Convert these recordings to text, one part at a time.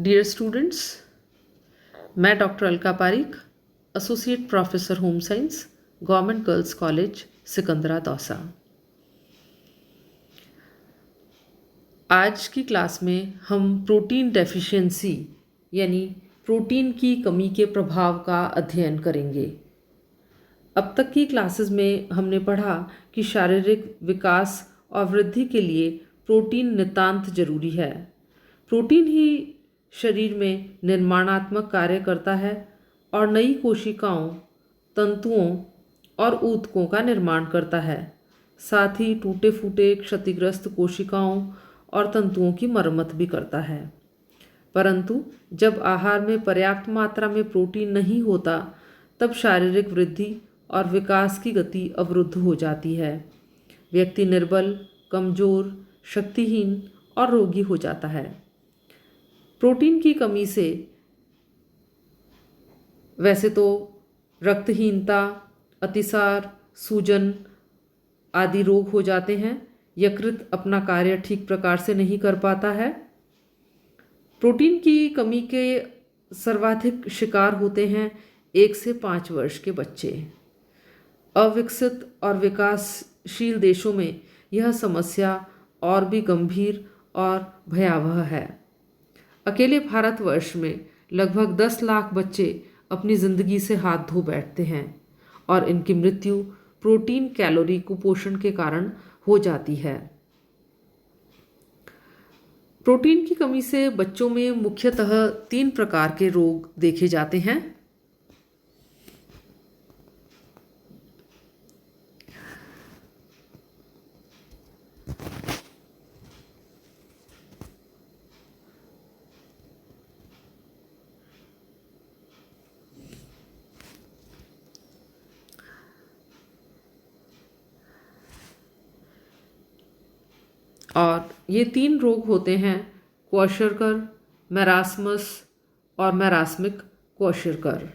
Dear students, मैं doctor Alka Pareek, associate professor home science, government girls college Sikandra Dausa. आज की class में हम प्रोटीन डेफिशिएंसी यानी प्रोटीन की कमी के प्रभाव का अध्ययन करेंगे। अब तक की क्लासेस में हमने पढ़ा कि शारीरिक विकास और वृद्धि के लिए प्रोटीन नितांत जरूरी है। प्रोटीन ही शरीर में निर्माणात्मक कार्य करता है और नई कोशिकाओं, तंतुओं और ऊतकों का निर्माण करता है। साथ ही टूटे फूटे क्षतिग्रस्त कोशिकाओं और तंतुओं की मरम्मत भी करता है। परंतु जब आहार में पर्याप्त मात्रा में प्रोटीन नहीं होता, तब शारीरिक वृद्धि और विकास की गति अवरुद्ध हो जाती है। व्यक्ति निर्बल, कमजोर, शक्तिहीन और रोगी हो जाता है। प्रोटीन की कमी से वैसे तो रक्तहीनता, अतिसार, सूजन आदि रोग हो जाते हैं। यकृत अपना कार्य ठीक प्रकार से नहीं कर पाता है। प्रोटीन की कमी के सर्वाधिक शिकार होते हैं 1 से 5 वर्ष के बच्चे। अविकसित और विकासशील देशों में यह समस्या और भी गंभीर और भयावह है। अकेले भारतवर्ष में लगभग 10 लाख बच्चे अपनी ज़िंदगी से हाथ धो बैठते हैं और इनकी मृत्यु प्रोटीन कैलोरी कुपोषण के कारण हो जाती है। प्रोटीन की कमी से बच्चों में मुख्यतः 3 प्रकार के रोग देखे जाते हैं। और ये 3 रोग होते हैं क्वाशरकर, मैरास्मस और मैरास्मिक क्वाशरकर।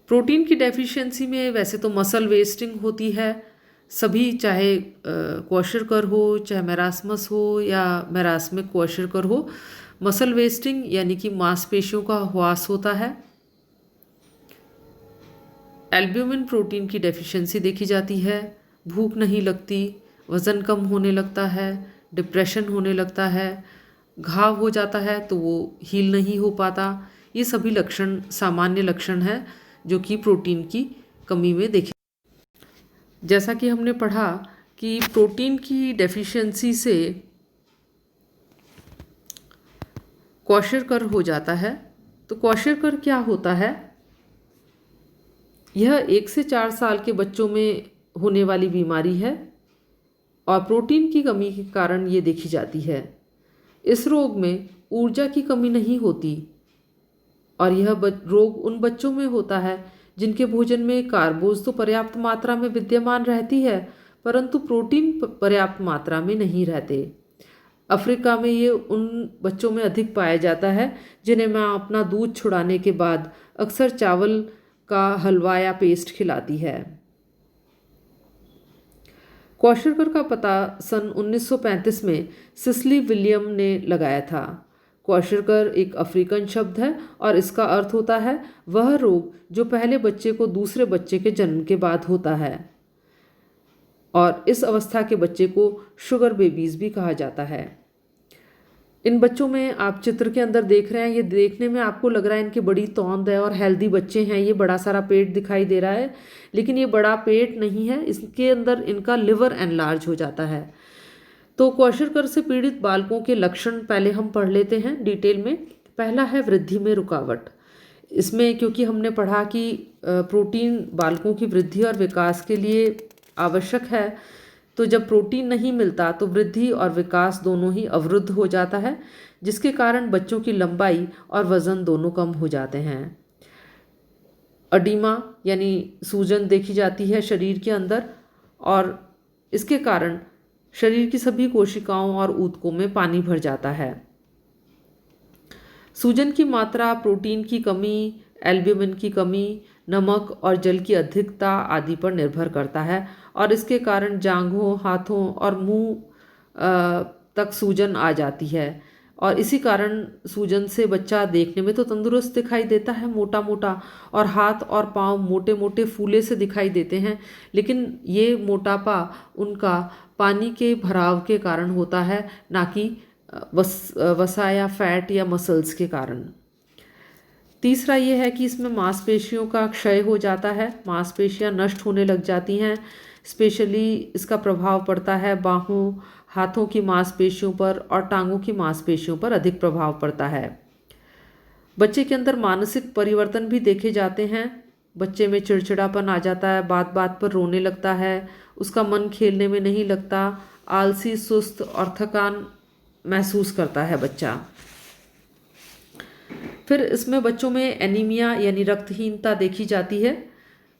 प्रोटीन की डेफिशिएंसी में वैसे तो मसल वेस्टिंग होती है। सभी, चाहे क्वाशरकर हो, चाहे मैरास्मस हो या मैरास्मिक क्वाशरकर हो, मसल वेस्टिंग यानी कि मांसपेशियों का ह्रास होता है। एल्ब्यूमिन प्रोटीन की डेफिशिएंसी देखी जाती है। भूख नहीं लगती, वज़न कम होने लगता है, डिप्रेशन होने लगता है, घाव हो जाता है तो वो हील नहीं हो पाता। ये सभी लक्षण सामान्य लक्षण हैं जो कि प्रोटीन की कमी में देखे। जैसा कि हमने पढ़ा कि प्रोटीन की डेफिशिएंसी से क्वाशरकर हो जाता है। तो क्वाशरकर क्या होता है? यह 1 से 4 साल के बच्चों में होने वाली बीमारी है और प्रोटीन की कमी के कारण ये देखी जाती है। इस रोग में ऊर्जा की कमी नहीं होती और यह रोग उन बच्चों में होता है जिनके भोजन में कार्बोज तो पर्याप्त मात्रा में विद्यमान रहती है, परंतु प्रोटीन पर्याप्त मात्रा में नहीं रहते। अफ्रीका में ये उन बच्चों में अधिक पाया जाता है जिन्हें माँ अपना दूध छुड़ाने के बाद अक्सर चावल का हलवा या पेस्ट खिलाती है। क्वाशरकर का पता सन 1935 में सिसिली विलियम ने लगाया था। क्वाशरकर एक अफ्रीकन शब्द है और इसका अर्थ होता है वह रोग जो पहले बच्चे को दूसरे बच्चे के जन्म के बाद होता है, और इस अवस्था के बच्चे को शुगर बेबीज भी कहा जाता है। इन बच्चों में आप चित्र के अंदर देख रहे हैं, ये देखने में आपको लग रहा है इनकी बड़ी तौंद है और हेल्दी बच्चे हैं, ये बड़ा सारा पेट दिखाई दे रहा है, लेकिन ये बड़ा पेट नहीं है, इसके अंदर इनका लिवर एनलार्ज हो जाता है। तो क्वाशरकर से पीड़ित बालकों के लक्षण पहले हम पढ़ लेते हैं डिटेल में। पहला है वृद्धि में रुकावट। इसमें क्योंकि हमने पढ़ा कि प्रोटीन बालकों की वृद्धि और विकास के लिए आवश्यक है, तो जब प्रोटीन नहीं मिलता तो वृद्धि और विकास दोनों ही अवरुद्ध हो जाता है, जिसके कारण बच्चों की लंबाई और वज़न दोनों कम हो जाते हैं। अडीमा यानी सूजन देखी जाती है शरीर के अंदर और इसके कारण शरीर की सभी कोशिकाओं और ऊतकों में पानी भर जाता है। सूजन की मात्रा, प्रोटीन की कमी, एल्ब्यूमिन की कमी, नमक और जल की अधिकता आदि पर निर्भर करता है और इसके कारण जांघों, हाथों और मुंह तक सूजन आ जाती है और इसी कारण सूजन से बच्चा देखने में तो तंदुरुस्त दिखाई देता है, मोटा मोटा, और हाथ और पाँव मोटे मोटे फूले से दिखाई देते हैं, लेकिन ये मोटापा उनका पानी के भराव के कारण होता है, ना कि वसा या फैट या मसल्स के कारण। तीसरा ये है कि इसमें मांसपेशियों का क्षय हो जाता है, मांसपेशियां नष्ट होने लग जाती हैं। स्पेशली इसका प्रभाव पड़ता है बाहों, हाथों की मांसपेशियों पर और टांगों की मांसपेशियों पर अधिक प्रभाव पड़ता है। बच्चे के अंदर मानसिक परिवर्तन भी देखे जाते हैं। बच्चे में चिड़चिड़ापन आ जाता है, बात बात पर रोने लगता है, उसका मन खेलने में नहीं लगता, आलसी, सुस्त और थकान महसूस करता है बच्चा। फिर इसमें बच्चों में एनीमिया यानी रक्तहीनता देखी जाती है।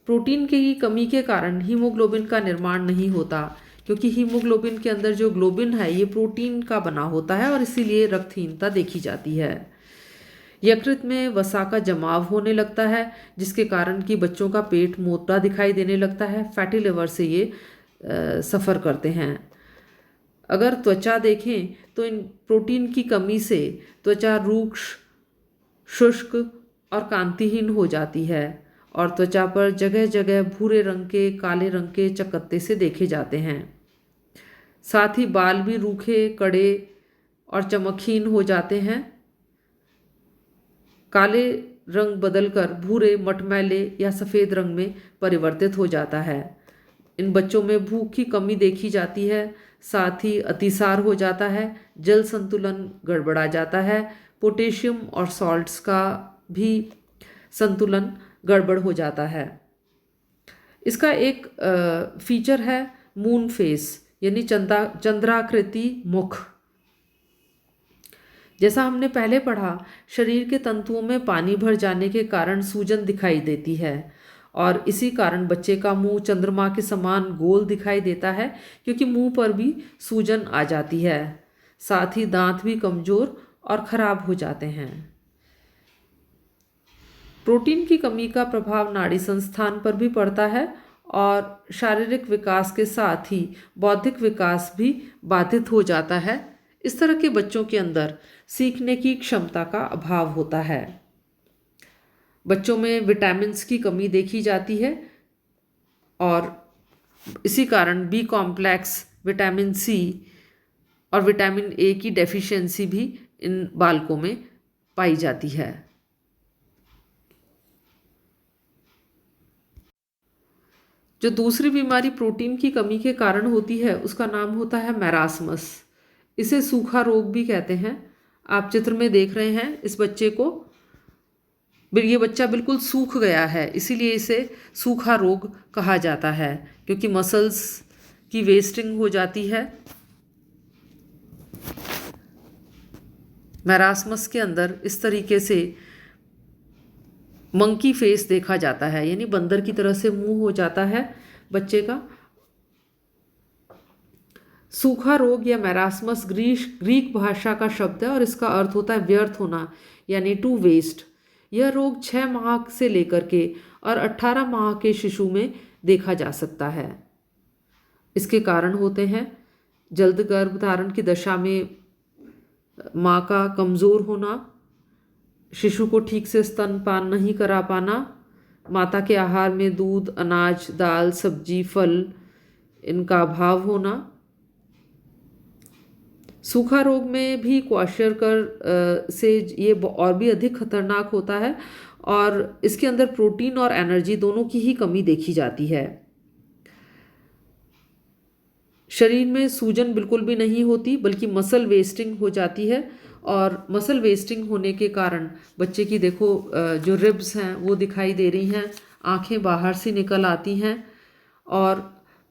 प्रोटीन की कमी के कारण हीमोग्लोबिन का निर्माण नहीं होता, क्योंकि हीमोग्लोबिन के अंदर जो ग्लोबिन है ये प्रोटीन का बना होता है और इसीलिए रक्तहीनता देखी जाती है। यकृत में वसा का जमाव होने लगता है, जिसके कारण कि बच्चों का पेट मोटा दिखाई देने लगता है। फैटी लिवर से ये सफ़र करते हैं। अगर त्वचा देखें तो इन प्रोटीन की कमी से त्वचा रूक्ष, शुष्क और कांतिहीन हो जाती है और त्वचा पर जगह जगह भूरे रंग के, काले रंग के चकत्ते से देखे जाते हैं। साथ ही बाल भी रूखे, कड़े और चमकहीन हो जाते हैं। काले रंग बदलकर भूरे, मटमैले या सफ़ेद रंग में परिवर्तित हो जाता है। इन बच्चों में भूख की कमी देखी जाती है, साथ ही अतिसार हो जाता है, जल संतुलन गड़बड़ा जाता है, पोटेशियम और सॉल्ट्स का भी संतुलन गड़बड़ हो जाता है। इसका एक फीचर है मून फेस यानी चंद्राकृति मुख। जैसा हमने पहले पढ़ा, शरीर के तंतुओं में पानी भर जाने के कारण सूजन दिखाई देती है और इसी कारण बच्चे का मुंह चंद्रमा के समान गोल दिखाई देता है, क्योंकि मुंह पर भी सूजन आ जाती है। साथ ही दांत भी कमज़ोर और ख़राब हो जाते हैं। प्रोटीन की कमी का प्रभाव नाड़ी संस्थान पर भी पड़ता है और शारीरिक विकास के साथ ही बौद्धिक विकास भी बाधित हो जाता है। इस तरह के बच्चों के अंदर सीखने की क्षमता का अभाव होता है। बच्चों में विटामिन्स की कमी देखी जाती है और इसी कारण बी कॉम्प्लेक्स, विटामिन सी और विटामिन ए की डेफिशिएंसी भी इन बालकों में पाई जाती है। जो दूसरी बीमारी प्रोटीन की कमी के कारण होती है उसका नाम होता है मैरास्मस। इसे सूखा रोग भी कहते हैं। आप चित्र में देख रहे हैं इस बच्चे को, ये बच्चा बिल्कुल सूख गया है, इसीलिए इसे सूखा रोग कहा जाता है, क्योंकि मसल्स की वेस्टिंग हो जाती है। मैरास्मस के अंदर इस तरीके से मंकी फेस देखा जाता है, यानी बंदर की तरह से मुंह हो जाता है बच्चे का। सूखा रोग या मैरास्मस ग्रीक भाषा का शब्द है और इसका अर्थ होता है व्यर्थ होना, यानी टू वेस्ट। यह रोग 6 माह से लेकर के और 18 माह के शिशु में देखा जा सकता है। इसके कारण होते हैं जल्द गर्भधारण की दशा में माँ का कमज़ोर होना, शिशु को ठीक से स्तनपान नहीं करा पाना, माता के आहार में दूध, अनाज, दाल, सब्जी, फल इनका अभाव होना। सूखा रोग में भी क्वाशरकर से ये और भी अधिक खतरनाक होता है और इसके अंदर प्रोटीन और एनर्जी दोनों की ही कमी देखी जाती है। शरीर में सूजन बिल्कुल भी नहीं होती, बल्कि मसल वेस्टिंग हो जाती है और मसल वेस्टिंग होने के कारण बच्चे की देखो जो रिब्स हैं वो दिखाई दे रही हैं, आंखें बाहर से निकल आती हैं और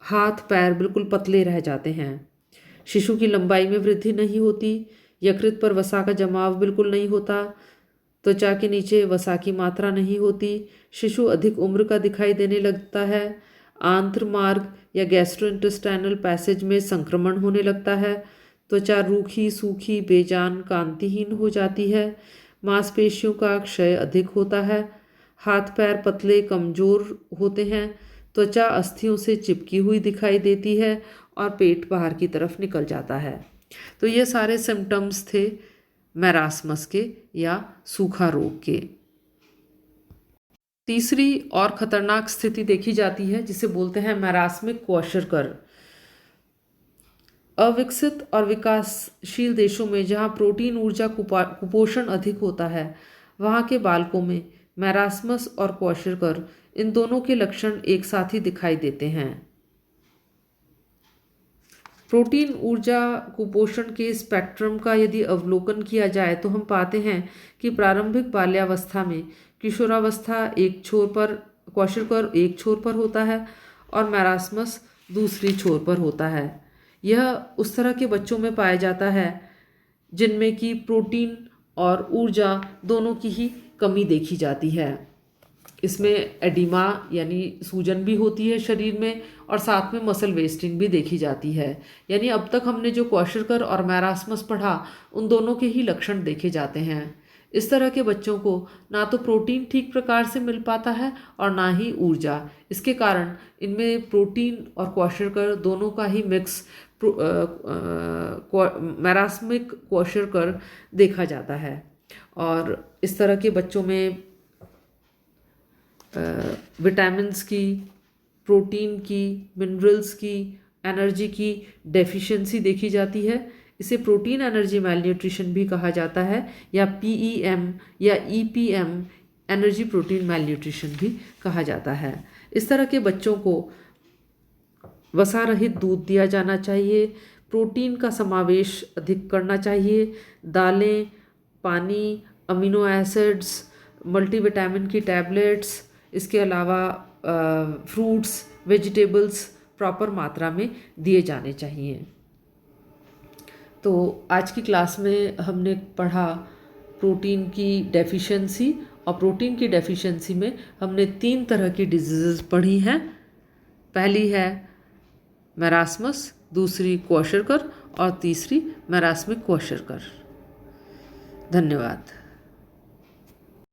हाथ पैर बिल्कुल पतले रह जाते हैं। शिशु की लंबाई में वृद्धि नहीं होती, यकृत पर वसा का जमाव बिल्कुल नहीं होता, त्वचा के नीचे वसा की मात्रा नहीं होती, शिशु अधिक उम्र का दिखाई देने लगता है, आंत्र मार्ग या गैस्ट्रोइंटेस्टाइनल पैसेज में संक्रमण होने लगता है, त्वचा रूखी, सूखी, बेजान, कांतिहीन हो जाती है, मांसपेशियों का क्षय अधिक होता है, हाथ पैर पतले कमज़ोर होते हैं, त्वचा अस्थियों से चिपकी हुई दिखाई देती है और पेट बाहर की तरफ निकल जाता है। तो ये सारे सिम्टम्स थे मैरास्मस के या सूखा रोग के। तीसरी और खतरनाक स्थिति देखी जाती है जिसे बोलते हैं मैरास्मिक क्वाशरकर। अविकसित और विकासशील देशों में जहाँ प्रोटीन ऊर्जा कुपोषण अधिक होता है, वहाँ के बालकों में मैरास्मस और क्वाशरकर इन दोनों के लक्षण एक साथ ही दिखाई देते हैं। प्रोटीन ऊर्जा कुपोषण के स्पेक्ट्रम का यदि अवलोकन किया जाए तो हम पाते हैं कि प्रारंभिक बाल्यावस्था में किशोरावस्था एक छोर पर, क्वाशरकर एक छोर पर होता है और मैरास्मस दूसरी छोर पर होता है। यह उस तरह के बच्चों में पाया जाता है जिनमें कि प्रोटीन और ऊर्जा दोनों की ही कमी देखी जाती है। इसमें एडिमा यानी सूजन भी होती है शरीर में और साथ में मसल वेस्टिंग भी देखी जाती है। यानी अब तक हमने जो क्वाशरकर और मैरास्मस पढ़ा उन दोनों के ही लक्षण देखे जाते हैं। इस तरह के बच्चों को ना तो प्रोटीन ठीक प्रकार से मिल पाता है और ना ही ऊर्जा। इसके कारण इनमें प्रोटीन और क्वाशरकर दोनों का ही मिक्स मैरास्मिक क्वाशरकर देखा जाता है। और इस तरह के बच्चों में विटामिन्स की, प्रोटीन की, मिनरल्स की, एनर्जी की डेफिशिएंसी देखी जाती है। इसे प्रोटीन एनर्जी मैलन्यूट्रिशन भी कहा जाता है या PEM या EPM एनर्जी प्रोटीन मैलन्यूट्रिशन भी कहा जाता है। इस तरह के बच्चों को वसा रहित दूध दिया जाना चाहिए, प्रोटीन का समावेश अधिक करना चाहिए, दालें, पानी, अमीनो एसिड्स, मल्टीविटामिन की टैबलेट्स, इसके अलावा फ्रूट्स, वेजिटेबल्स प्रॉपर मात्रा में दिए जाने चाहिए। तो आज की क्लास में हमने पढ़ा प्रोटीन की डेफिशिएंसी, और प्रोटीन की डेफिशिएंसी में हमने 3 तरह की डिजीज़ पढ़ी हैं। पहली है मैरास्मस, दूसरी क्वाशरकर और तीसरी मैरास्मिक क्वाशरकर। धन्यवाद।